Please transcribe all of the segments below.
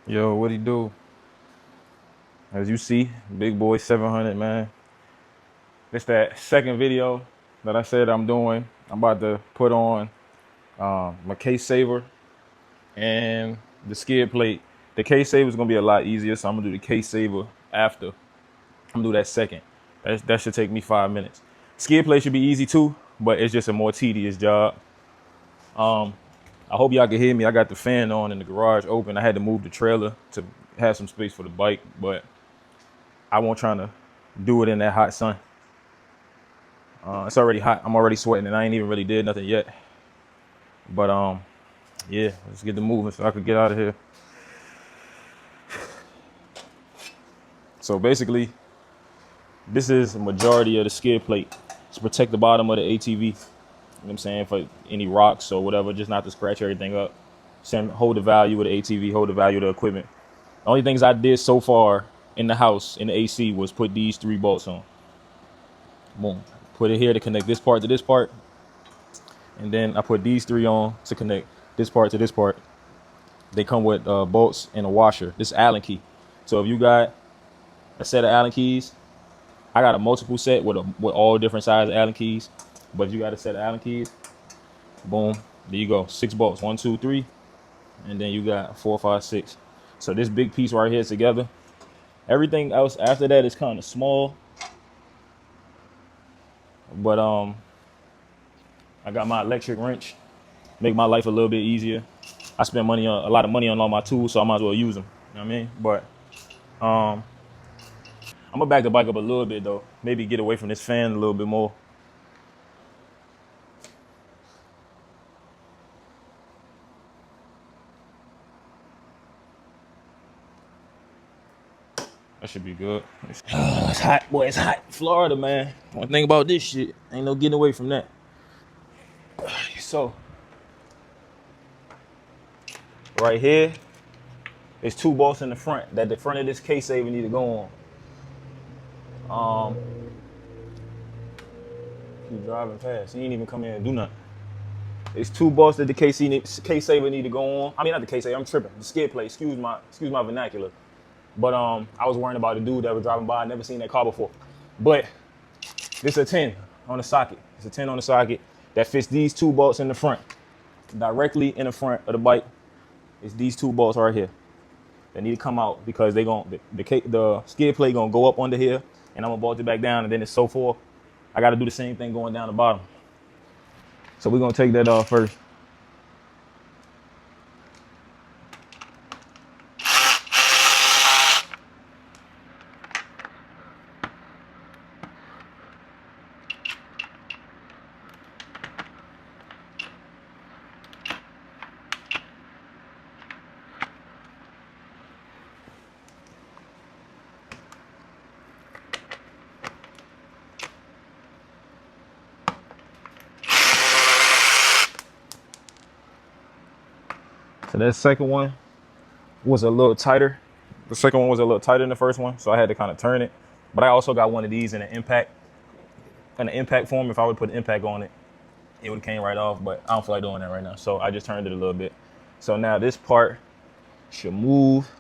Yo, what he do? As you see, big boy 700, man. It's that second video that I said I'm doing. I'm about to put on my case saver and the skid plate. The case saver is gonna be a lot easier, so I'm gonna do the case saver after. I'm gonna do that second. That should take me 5 minutes. Skid plate should be easy too, but it's just a more tedious job. I hope y'all can hear me. I got the fan on and the garage open. I had to move the trailer to have some space for the bike, but I won't trying to do it in that hot sun. It's already hot. I'm already sweating, and I ain't even really did nothing yet. But yeah, let's get the moving so I could get out of here. So basically, this is a majority of the skid plate to protect the bottom of the ATV. You know what I'm saying? For any rocks or whatever, just not to scratch everything up. Hold the value of the ATV, hold the value of the equipment. The only things I did so far in the house, in the AC, was put these 3 bolts on. Boom. Put it here to connect this part to this part. And then I put these 3 on to connect this part to this part. They come with bolts and a washer. This is Allen key. So if you got a set of Allen keys, I got a multiple set with all different size Allen keys. But if you got a set of Allen keys, boom, there you go. 6 bolts, 1, 2, 3, and then you got 4, 5, 6. So this big piece right here together. Everything else after that is kind of small. But I got my electric wrench, make my life a little bit easier. I spend a lot of money on all my tools, so I might as well use them. You know what I mean? But I'm gonna back the bike up a little bit though. Maybe get away from this fan a little bit more. That should be good. It's hot, boy. It's hot. Florida, man. One thing about this shit, ain't no getting away from that. So, right here, there's 2 bolts in the front that the front of this case saver need to go on. Keep driving fast. He ain't even come in and do nothing. There's 2 bolts that the case saver need to go on. I mean, not the case saver. I'm tripping. The skid plate. Excuse my vernacular. But I was worrying about the dude that was driving by. I never seen that car before. But this is a 10 on the socket. It's a 10 on the socket that fits these 2 bolts in the front. Directly in the front of the bike is these 2 bolts right here. They need to come out because the skid plate gonna go up under here, and I'm gonna bolt it back down, and then it's so forth. I got to do the same thing going down the bottom. So we're gonna take that off first. So that second one was a little tighter. The second one was a little tighter than the first one, so I had to kind of turn it. But I also got one of these in an impact form. If I would put impact on it, it would have came right off, but I don't feel like doing that right now. So I just turned it a little bit. So now this part should move.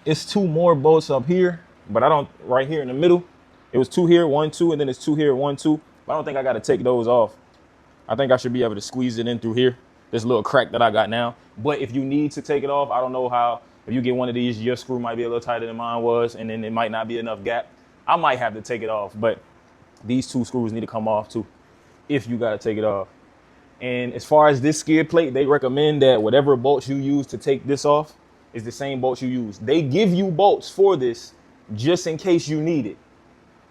It's 2 more bolts up here, but I don't, right here in the middle. It was 2 here, 1, 2, and then it's 2 here, 1, 2. But I don't think I got to take those off. I think I should be able to squeeze it in through here. This little crack that I got now. But if you need to take it off, I don't know how. If you get one of these, your screw might be a little tighter than mine was, and then it might not be enough gap. I might have to take it off, but these 2 screws need to come off too, if you gotta take it off. And as far as this skid plate, they recommend that whatever bolts you use to take this off is the same bolts you use. They give you bolts for this just in case you need it.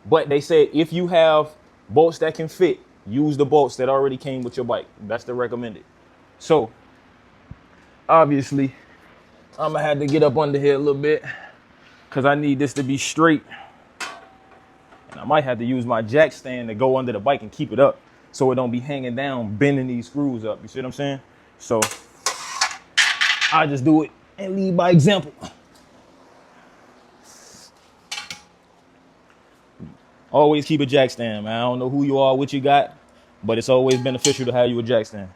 But they say if you have bolts that can fit, use the bolts that already came with your bike. That's the recommended. So, obviously, I'm gonna have to get up under here a little bit because I need this to be straight. And I might have to use my jack stand to go under the bike and keep it up so it don't be hanging down, bending these screws up. You see what I'm saying? So, I just do it and lead by example. Always keep a jack stand, man. I don't know who you are, what you got, but it's always beneficial to have you a jack stand.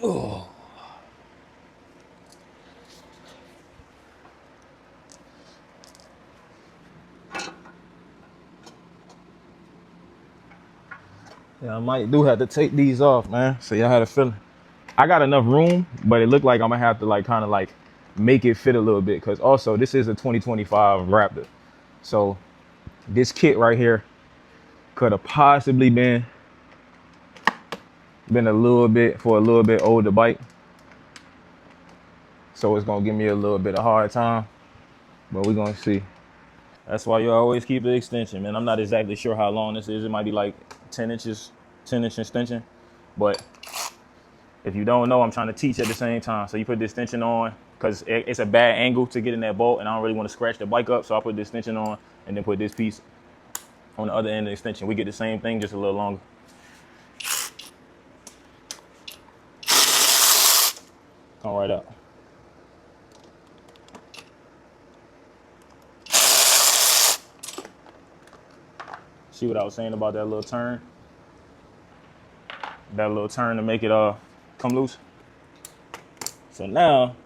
Oh. Yeah, I might do have to take these off, man. So y'all had a feeling. I got enough room, but it looked like I'm gonna have to like kind of like make it fit a little bit, because also this is a 2025 Raptor. So this kit right here could have possibly been a little bit for a little bit older bike. So it's gonna give me a little bit of hard time, but we're gonna see. That's why you always keep the extension, man. I'm not exactly sure how long this is. It might be like 10 inches, 10-inch extension. But if you don't know, I'm trying to teach at the same time. So you put the extension on, because it's a bad angle to get in that bolt, and I don't really want to scratch the bike up. So I put the extension on and then put this piece on the other end of the extension. We get the same thing, just a little longer. Come right out. See what I was saying about that little turn? That little turn to make it come loose. So now,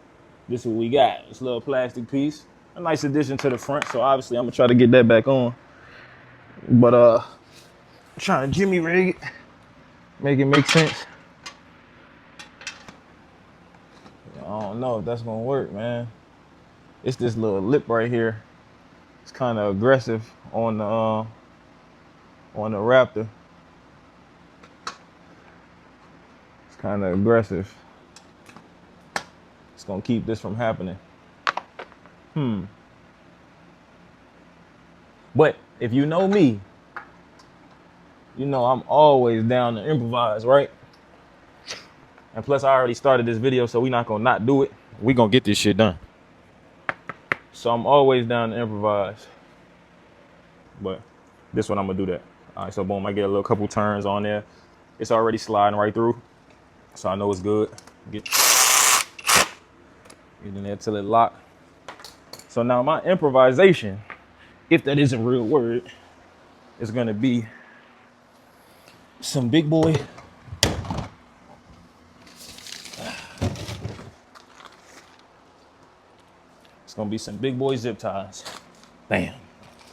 this is what we got. This little plastic piece. A nice addition to the front. So obviously I'm gonna try to get that back on. But trying to jimmy rig it, make it make sense. I don't know if that's gonna work, man. It's this little lip right here. It's kind of aggressive on the Raptor. It's kind of aggressive. It's gonna keep this from happening. But if you know me, you know I'm always down to improvise, right? And plus I already started this video, so we're not gonna not do it. We gonna get this shit done. So I'm always down to improvise. But this one I'm gonna do that. All right, so boom, I get a little couple turns on there. It's already sliding right through, so I know it's good. Get in there till it lock. So now my improvisation, if that is a real word, is gonna be some big boy. It's gonna be some big boy zip ties. Bam.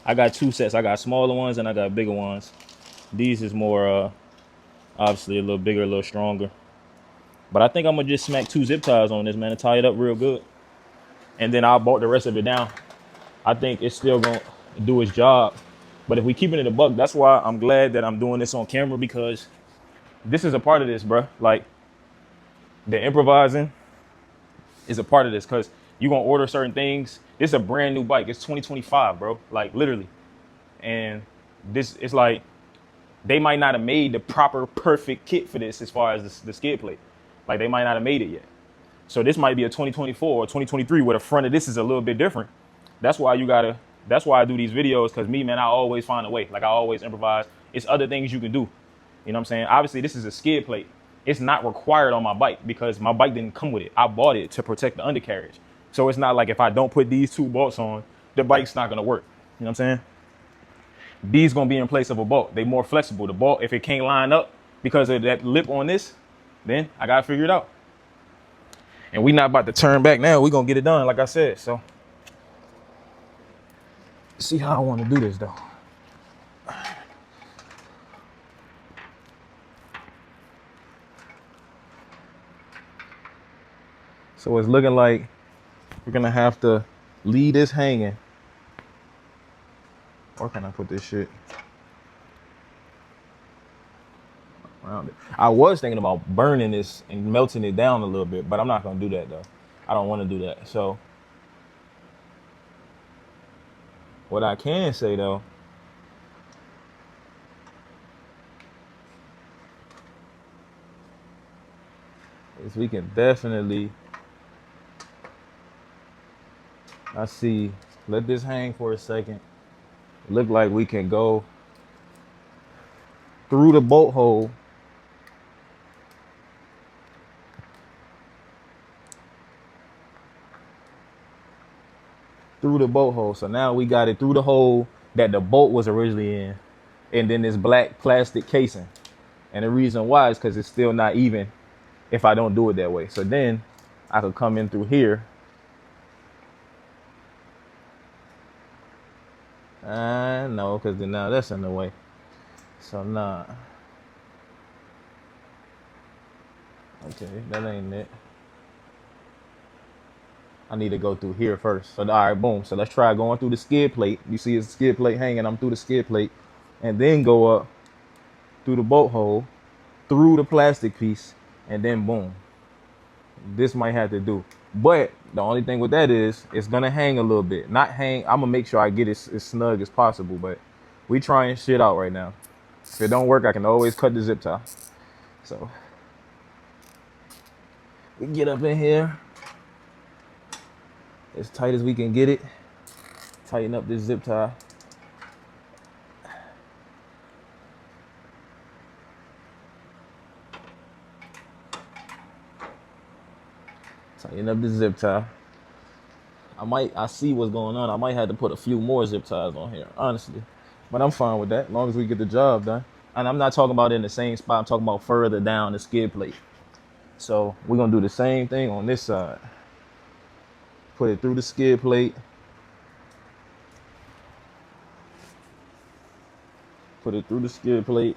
I got two sets. I got smaller ones and I got bigger ones. These is more, obviously a little bigger, a little stronger. But I think I'm gonna just smack 2 zip ties on this, man, and tie it up real good. And then I'll bolt the rest of it down. I think it's still gonna do its job. But if we keep it in the buck, that's why I'm glad that I'm doing this on camera, because this is a part of this, bro. Like, the improvising is a part of this, because you're gonna order certain things. This is a brand new bike. It's 2025, bro. Like, literally. And this is like, they might not have made the proper perfect kit for this as far as the skid plate. Like, they might not have made it yet. So this might be a 2024 or 2023 where the front of this is a little bit different. That's why that's why I do these videos, because me, man, I always find a way. Like, I always improvise. It's other things you can do. You know what I'm saying? Obviously, this is a skid plate. It's not required on my bike because my bike didn't come with it. I bought it to protect the undercarriage. So it's not like if I don't put these 2 bolts on, the bike's not gonna work. You know what I'm saying? These gonna be in place of a bolt. They more flexible. The bolt, if it can't line up because of that lip on this, then I gotta figure it out. And we not about to turn back now. We gonna get it done, like I said. So see how I want to do this though. So it's looking like we're gonna have to leave this hanging. Or can I put this shit around it? I was thinking about burning this and melting it down a little bit, but I'm not gonna do that though. I don't want to do that. So what I can say though, is we can definitely, let this hang for a second. Look like we can go through the bolt hole. Through the bolt hole. So now we got it through the hole that the bolt was originally in, and then this black plastic casing. And the reason why is because it's still not even if I don't do it that way. So then I could come in through here. No, because then now that's in the way. So nah. Okay, that ain't it. I need to go through here first. So all right, boom. So let's try going through the skid plate. You see it's skid plate hanging. I'm through the skid plate, and then go up through the bolt hole, through the plastic piece, and then boom. This might have to do. But the only thing with that is it's gonna hang a little bit. Not hang. I'm gonna make sure I get it as snug as possible. But we trying shit out right now. If it don't work, I can always cut the zip tie. So we get up in here as tight as we can get it. Tighten up this zip tie. Tighten up the zip tie. I see what's going on. I might have to put a few more zip ties on here, honestly. But I'm fine with that, as long as we get the job done. And I'm not talking about in the same spot. I'm talking about further down the skid plate. So we're gonna do the same thing on this side. Put it through the skid plate. Put it through the skid plate.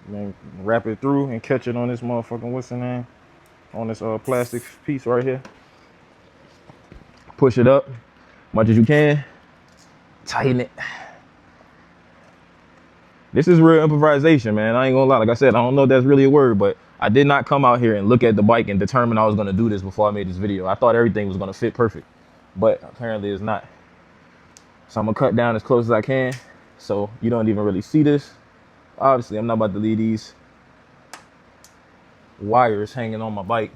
Then wrap it through and catch it on this motherfucking, what's the name? On this plastic piece right here. Push it up much as you can. Tighten it. This is real improvisation, man. I ain't gonna lie. Like I said, I don't know if that's really a word, but I did not come out here and look at the bike and determine I was gonna do this before I made this video. I thought everything was gonna fit perfect, but apparently it's not. So I'm gonna cut down as close as I can so you don't even really see this. Obviously, I'm not about to leave these wires hanging on my bike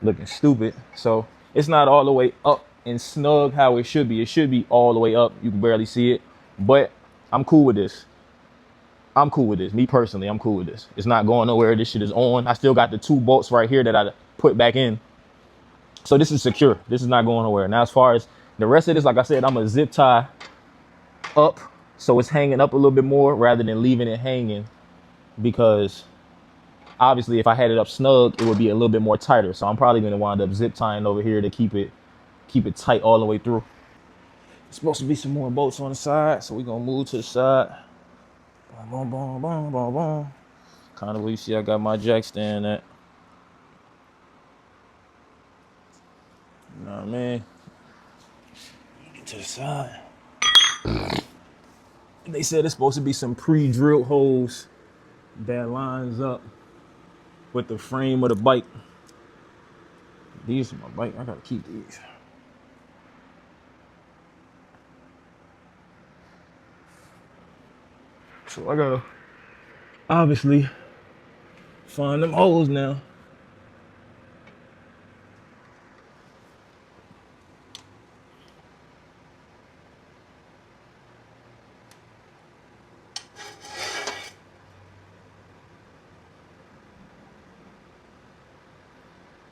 looking stupid. So it's not all the way up and snug how it should be. It should be all the way up. You can barely see it, but I'm cool with this. I'm cool with this. Me personally, I'm cool with this. It's not going nowhere. This shit is on. I still got the 2 bolts right here that I put back in. So this is secure. This is not going nowhere. Now, as far as the rest of this, like I said, I'm gonna zip tie up so it's hanging up a little bit more rather than leaving it hanging, because obviously if I had it up snug, it would be a little bit more tighter. So I'm probably gonna wind up zip tying over here to keep it tight all the way through. There's supposed to be some more bolts on the side, so we're gonna move to the side. Boom, boom, boom, boom, boom. Kind of where you see I got my jack stand at. You know what I mean? Get to the side. They said it's supposed to be some pre-drilled holes that lines up with the frame of the bike. These are my bike. I gotta keep these. So I gotta obviously find them holes now.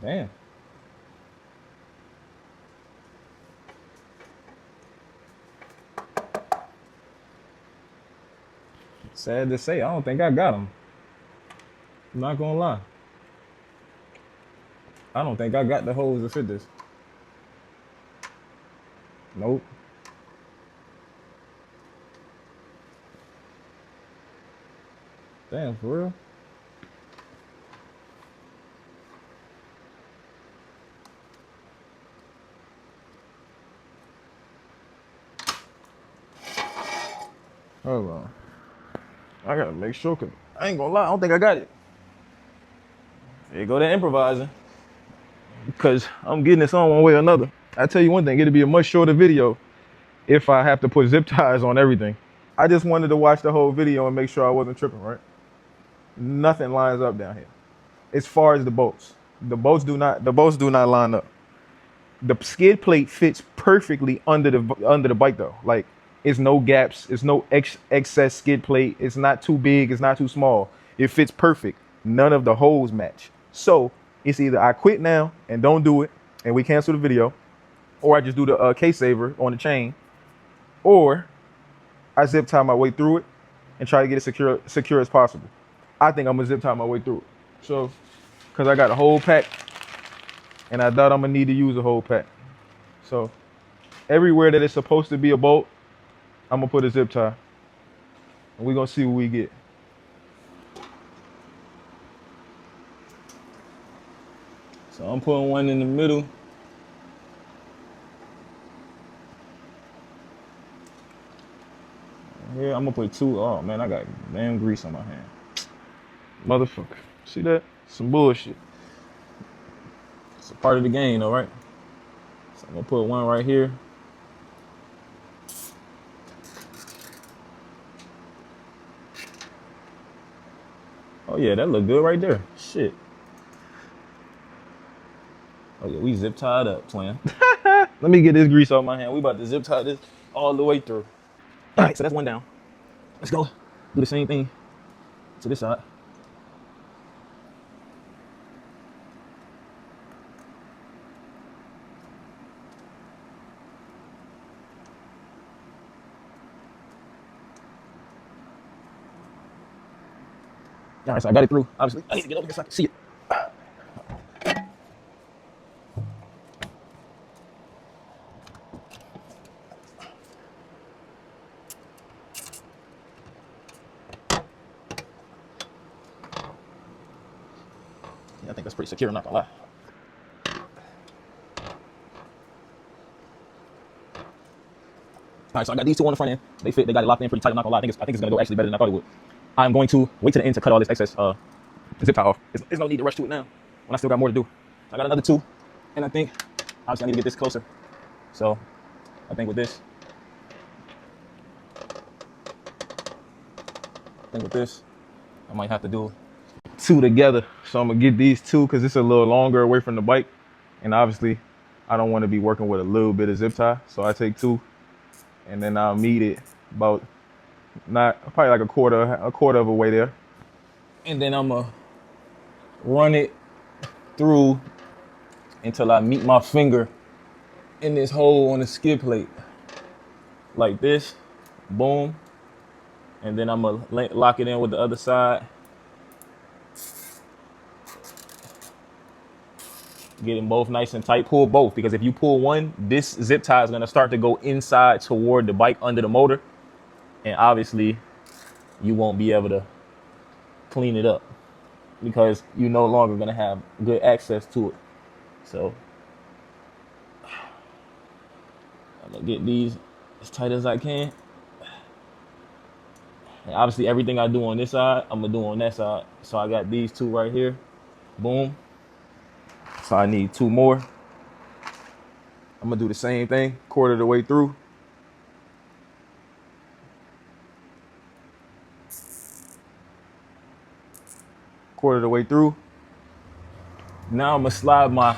Damn. Sad to say, I don't think I got them. I'm not gonna lie. I don't think I got the holes to fit this. Nope. Damn, for real? Hold on. I gotta make sure, cause I ain't gonna lie, I don't think I got it. There you go, that improvising. Because I'm getting this on one way or another. I tell you one thing, it'll be a much shorter video if I have to put zip ties on everything. I just wanted to watch the whole video and make sure I wasn't tripping, right? Nothing lines up down here. As far as the bolts do not line up. The skid plate fits perfectly under the bike though. Like, it's no gaps, it's no excess skid plate. It's not too big, it's not too small. It fits perfect. None of the holes match. So it's either I quit now and don't do it, and we cancel the video, or I just do the case saver on the chain, or I zip tie my way through it and try to get it secure as possible. I think I'm gonna zip tie my way through it. So, cause I got a whole pack and I thought I'm gonna need to use a whole pack. So everywhere that it's supposed to be a bolt, I'm gonna put a zip tie. And we're gonna see what we get. So I'm putting one in the middle. Here, I'm gonna put two. Oh man, I got damn grease on my hand. Motherfucker. See that? Some bullshit. It's a part of the game though, right? So I'm gonna put one right here. Oh yeah, that look good right there. Shit. Oh yeah, we zip tied up, twin. Let me get this grease off my hand. We about to zip tie this all the way through. All right, so that's one down. Let's go do the same thing to this side. All right, so I got it through. Obviously, I need to get over here so I can see it. Yeah, I think that's pretty secure, I'm not gonna lie. All right, so I got these two on the front end. They fit, they got it locked in pretty tight, I'm not gonna lie. I think it's gonna go actually better than I thought it would. I'm going to wait to the end to cut all this excess zip tie off. There's no need to rush to it now when I still got more to do. I got another two, and I think obviously I need to get this closer. So I think with this, I might have to do two together. So I'm gonna get these two because it's a little longer away from the bike, and obviously I don't want to be working with a little bit of zip tie. So I take two, and then I'll meet it about probably like a quarter of a way there, and then I'm gonna run it through until I meet my finger in this hole on the skid plate, like this, boom, and then I'm gonna lock it in with the other side. Get them both nice and tight. Pull both, because if you pull one, this zip tie is gonna start to go inside toward the bike under the motor, and obviously you won't be able to clean it up because you're no longer gonna have good access to it. So I'm gonna get these as tight as I can. And obviously everything I do on this side, I'm gonna do on that side. So I got these two right here, boom. So I need two more. I'm gonna do the same thing, quarter of the way through. Quarter of the way through. Now I'm gonna slide my,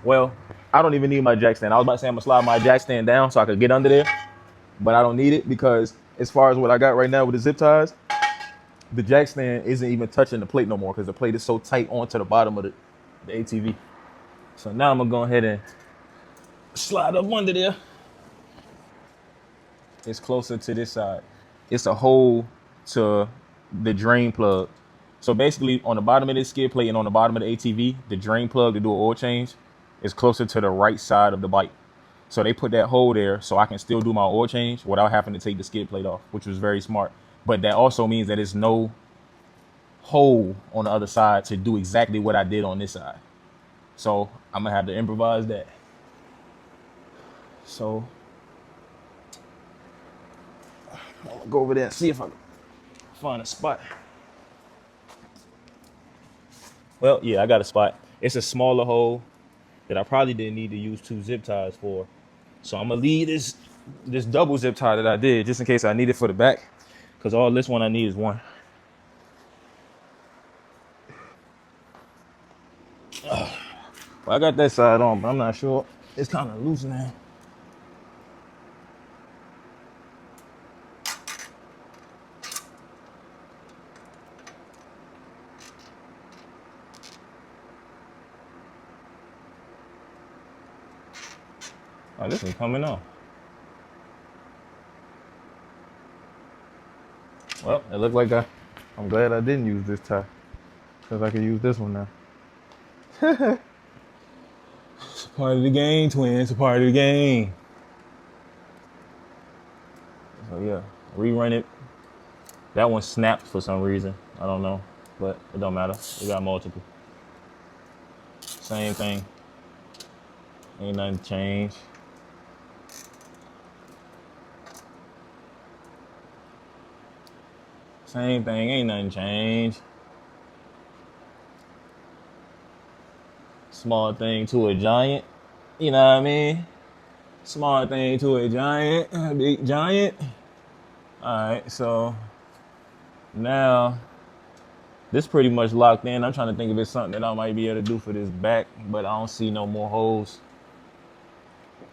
well, I don't even need my jack stand. I was about to say I'm gonna slide my jack stand down so I could get under there, but I don't need it because as far as what I got right now with the zip ties, the jack stand isn't even touching the plate no more because the plate is so tight onto the bottom of the ATV. So now I'm gonna go ahead and slide up under there. It's closer to this side. It's a hole to the drain plug. So basically on the bottom of this skid plate and on the bottom of the ATV, the drain plug to do an oil change is closer to the right side of the bike. So they put that hole there so I can still do my oil change without having to take the skid plate off, which was very smart. But that also means that there's no hole on the other side to do exactly what I did on this side. So I'm gonna have to improvise that. So I'll go over there and see if I can find a spot. Well, yeah, I got a spot. It's a smaller hole that I probably didn't need to use two zip ties for. So I'm gonna leave this double zip tie that I did just in case I need it for the back, because all this one I need is one. Well, I got that side on, but I'm not sure. It's kind of loose now. Oh, this is coming off. Well, it looked like I'm glad I didn't use this tie, because I can use this one now. It's a part of the game, twin. It's a part of the game. So yeah, rerun it. That one snapped for some reason. I don't know, but it don't matter. We got multiple. Same thing. Ain't nothing changed. Same thing. Ain't nothing changed. Small thing to a giant. You know what I mean? Small thing to a giant. Big giant. Alright, so now this pretty much locked in. I'm trying to think if it's something that I might be able to do for this back, but I don't see no more holes.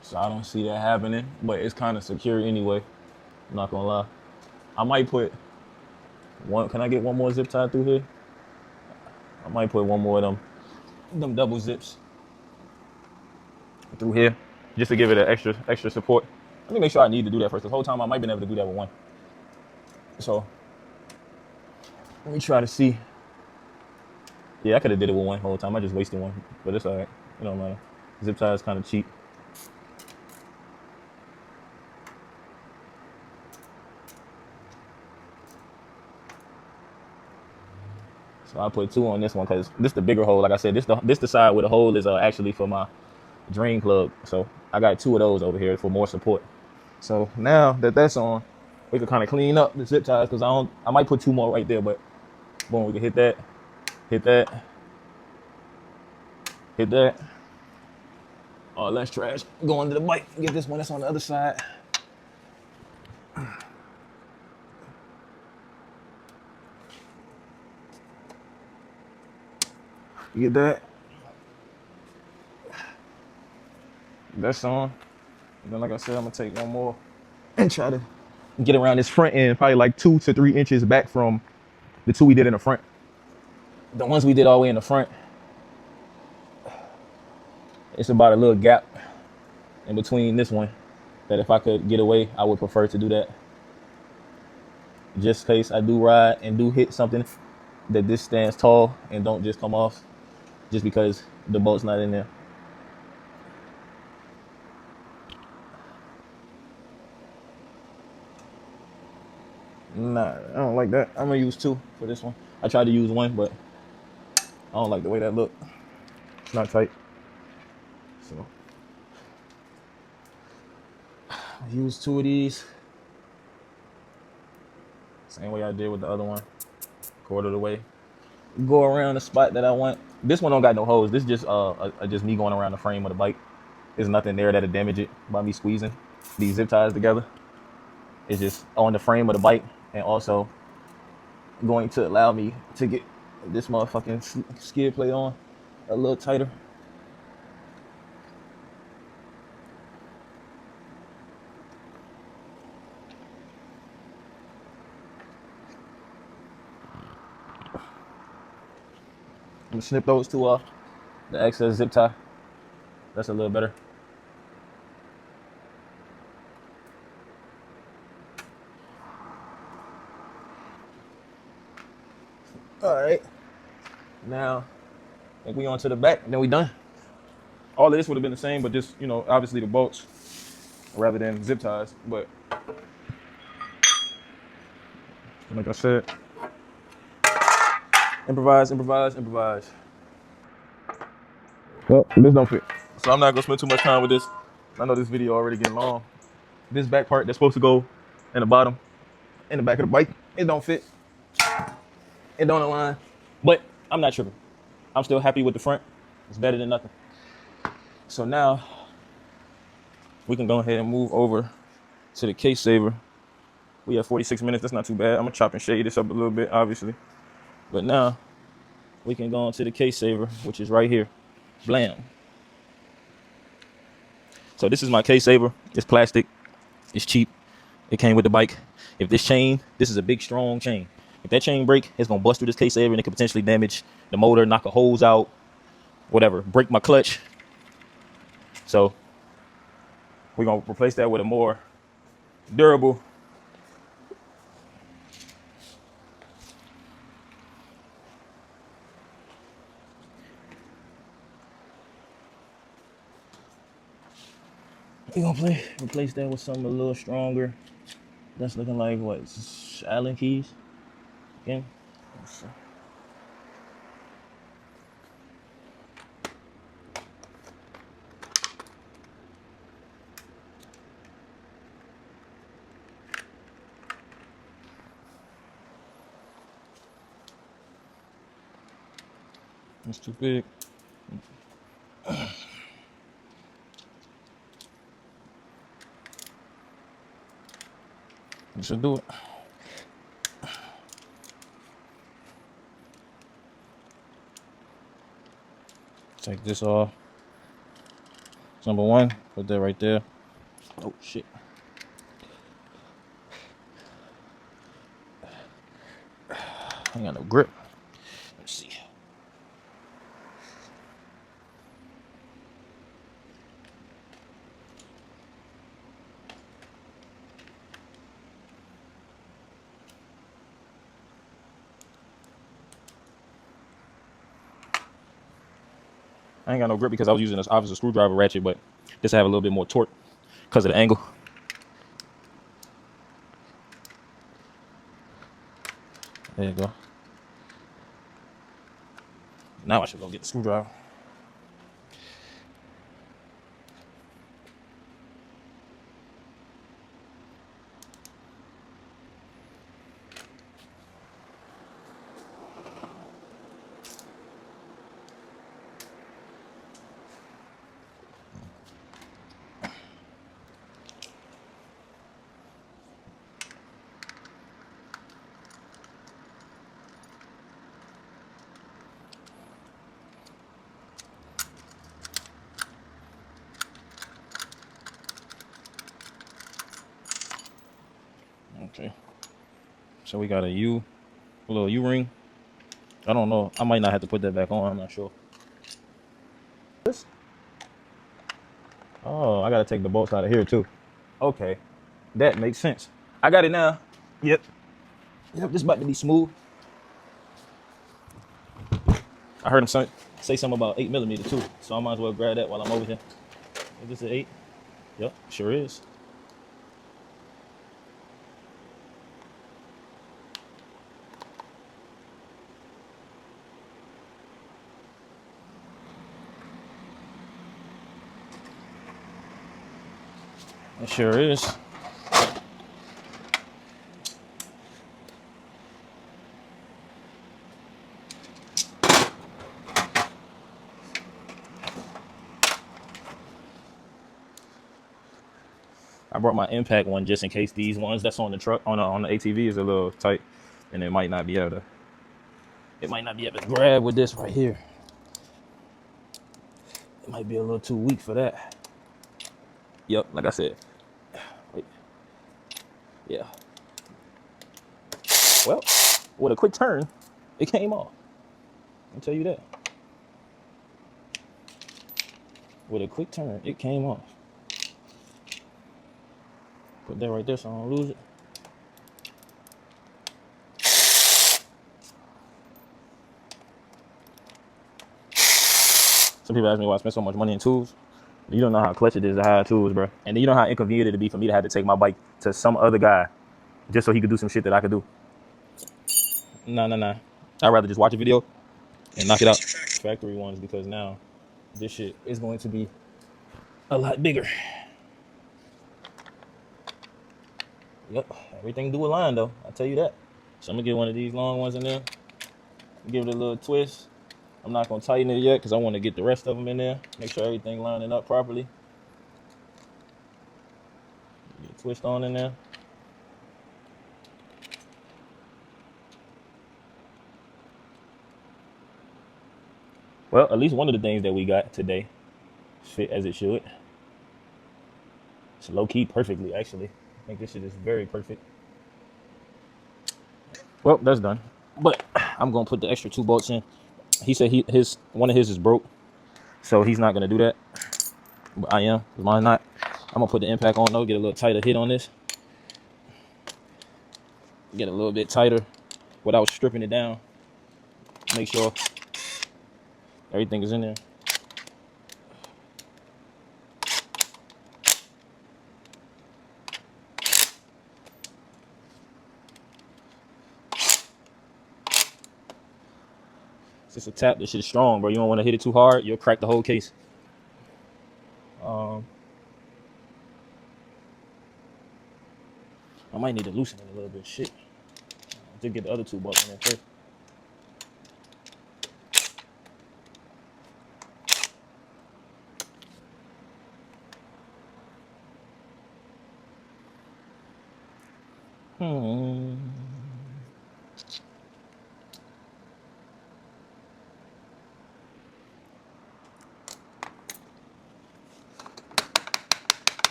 So I don't see that happening, but it's kind of secure anyway. I'm not gonna lie. I might put one, can I get one more zip tie through here? I might put one more of them double zips through here, just to give it an extra support. Let me make sure I need to do that first. The whole time I might be able to do that with one. So let me try to see. Yeah, I could have did it with one whole time. I just wasted one, but it's all right. It don't matter. Zip tie is kind of cheap. So I put two on this one because this is the bigger hole. Like I said, this the side where the hole is actually for my drain plug. So I got two of those over here for more support. So now that that's on, we can kind of clean up the zip ties because I might put two more right there, but boom, we can hit that, hit that, hit that. Oh, less trash. Go under the bike. Get this one that's on the other side. You get that? That's on. And then, like I said, I'm gonna take one more and try to get around this front end, probably like 2 to 3 inches back from the two we did in the front. The ones we did all the way in the front, it's about a little gap in between this one that if I could get away, I would prefer to do that. Just in case I do ride and do hit something that this stands tall and don't just come off just because the bolt's not in there. Nah, I don't like that. I'm gonna use two for this one. I tried to use one, but I don't like the way that look. It's not tight. So I use two of these. Same way I did with the other one. Quarter of the way. Go around the spot that I want. This one don't got no holes. This is just me going around the frame of the bike. There's nothing there that'll damage it by me squeezing these zip ties together. It's just on the frame of the bike and also going to allow me to get this motherfucking skid plate on a little tighter. I'm gonna snip those two off. The excess zip tie. That's a little better. All right. Now, I think we on to the back, and then we done. All of this would have been the same, but just, obviously the bolts rather than zip ties. But like I said, improvise, improvise, improvise. Well, this don't fit. So I'm not gonna spend too much time with this. I know this video already getting long. This back part that's supposed to go in the bottom, in the back of the bike, it don't fit. It don't align. But I'm not tripping. I'm still happy with the front. It's better than nothing. So now we can go ahead and move over to the case saver. We have 46 minutes. That's not too bad. I'm gonna chop and shade this up a little bit, obviously. But now we can go on to the case saver, which is right here. Blam. So this is my case saver. It's plastic. It's cheap. It came with the bike. If this is a big, strong chain. If that chain break, it's gonna bust through this case saver and it could potentially damage the motor, knock a hose out, whatever, break my clutch. So We're gonna replace that with a more durable. We're gonna replace that with something a little stronger. That's looking like what? Allen keys. Again. It's too big. You should do it. Take this off. Number one, put that right there. Oh shit. I ain't got no grip. Let's see. I ain't got no grip because I was using this obviously screwdriver ratchet, but this have a little bit more torque because of the angle. There you go. Now I should go get the screwdriver. Okay. So we got a little U-ring. I don't know. I might not have to put that back on. I'm not sure. This? Oh, I gotta take the bolts out of here too. Okay, that makes sense. I got it now. Yep. This about to be smooth. I heard him say something about 8mm too, so I might as well grab that while I'm over here. Is this an 8? Yep, sure is. It sure is. I brought my impact one just in case these ones that's on the truck on the ATV is a little tight, and it might not be able to grab with this right here. It might be a little too weak for that. Yep, like I said. Wait. Yeah. Well, with a quick turn, it came off. I'll tell you that. With a quick turn, it came off. Put that right there so I don't lose it. Some people ask me why I spend so much money in tools. You don't know how clutch it is to hire tools, bro. And then you know how inconvenient it'd be for me to have to take my bike to some other guy just so he could do some shit that I could do. Nah. I'd rather just watch a video and knock it out. Factory ones, because now this shit is going to be a lot bigger. Yep, everything do align though, I'll tell you that. So I'm gonna get one of these long ones in there, give it a little twist. I'm not gonna tighten it yet because I want to get the rest of them in there, make sure everything lining up properly. Get a twist on in there. Well, at least one of the things that we got today fit as it should. It's low-key perfectly, actually. I think this shit is very perfect. Well, that's done. But I'm gonna put the extra 2 bolts in. He said one of his is broke, so he's not gonna do that. But I am, mine not. I'm gonna put the impact on though, get a little tighter hit on this. Get a little bit tighter without stripping it down. Make sure everything is in there. It's just a tap. This shit is strong, bro. You don't want to hit it too hard. You'll crack the whole case. I might need to loosen it a little bit. Shit. I did get the other two bolts in there first.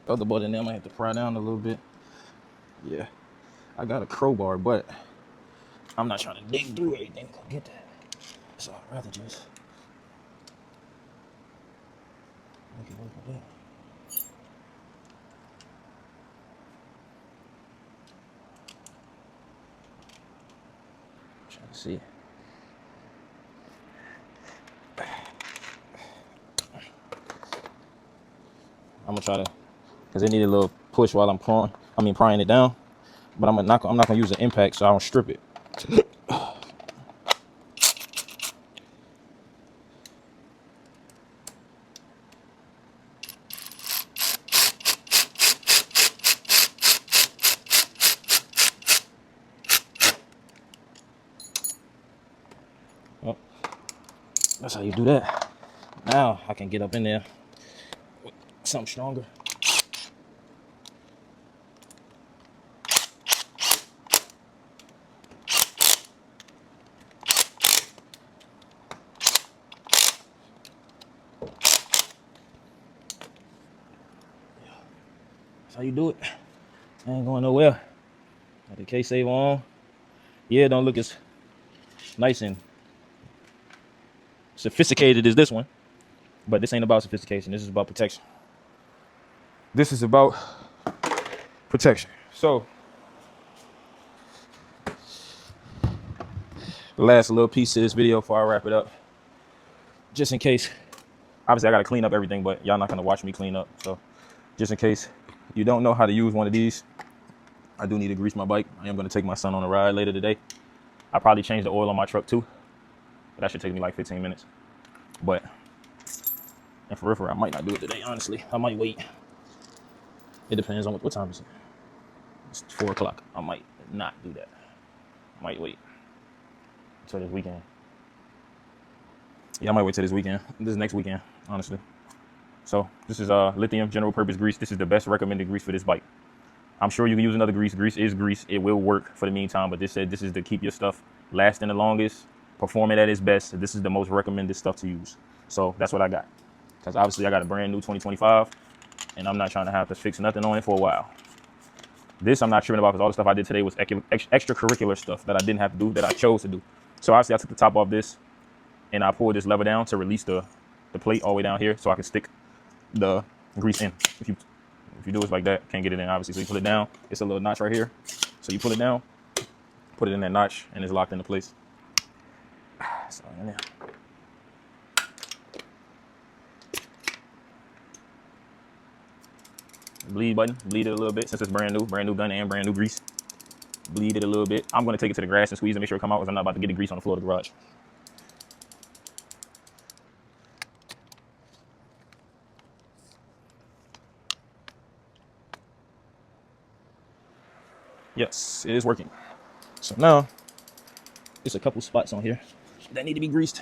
Other bolt in there, I might have to pry down a little bit. Yeah, I got a crowbar, but I'm not trying to dig through everything to get that. So I'd rather just make it work with that. Trying to see. I'm gonna try to, cause it need a little push while I'm prying it down. But I'm not gonna use an impact, so I don't strip it. Well, that's how you do that. Now I can get up in there with something stronger. That's how you do it. I ain't going nowhere. Got the case saver on. Yeah, it don't look as nice and sophisticated as this one, but this ain't about sophistication. This is about protection. This is about protection. So, the last little piece of this video before I wrap it up, just in case, obviously I gotta clean up everything, but y'all not gonna watch me clean up. So, just in case you don't know how to use one of these, I do need to grease my bike. I am gonna take my son on a ride later today. I probably change the oil on my truck too, but that should take me like 15 minutes. But, and for real, I might not do it today, honestly. I might wait. It depends on what time is it. It's 4 o'clock. I might not do that. I might wait until this weekend. Yeah, I might wait till this weekend. This is next weekend, honestly. So this is lithium general purpose grease. This is the best recommended grease for this bike. I'm sure you can use another grease. Grease is grease. It will work for the meantime, but this is to keep your stuff lasting the longest, performing at its best. This is the most recommended stuff to use. So that's what I got. Because obviously I got a brand new 2025, and I'm not trying to have to fix nothing on it for a while. This I'm not tripping about because all the stuff I did today was extracurricular stuff that I didn't have to do, that I chose to do. So obviously I took the top off this and I pulled this lever down to release the plate all the way down here so I can stick the grease in. If you do it like that, can't get it in obviously. So you pull it down, it's a little notch right here. So you pull it down, put it in that notch, and it's locked into place. So in there. Bleed button, bleed it a little bit since it's brand new gun and brand new grease. Bleed it a little bit. I'm going to take it to the grass and squeeze and make sure it come out because I'm not about to get the grease on the floor of the garage. Yes, it is working. So now, there's a couple spots on here that need to be greased.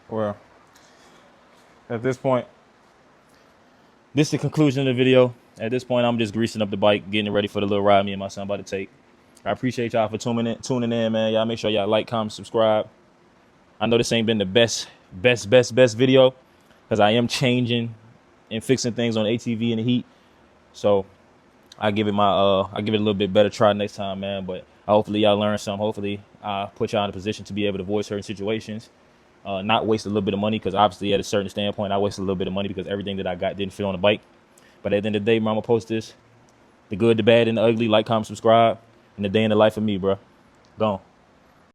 Well, at this point, this is the conclusion of the video. At this point, I'm just greasing up the bike, getting it ready for the little ride me and my son about to take. I appreciate y'all for tuning in, man. Y'all make sure y'all like, comment, subscribe. I know this ain't been the best video because I am changing and fixing things on ATV in the heat. So I give it a little bit better try next time, man. But hopefully y'all learn something. Hopefully I put y'all in a position to be able to avoid certain situations. Not waste a little bit of money, because obviously at a certain standpoint I wasted a little bit of money because everything that I got didn't fit on the bike. But at the end of the day, man, I'm gonna post this, the good, the bad, and the ugly. Like, comment, subscribe, and the day in the life of me, bro. Gone.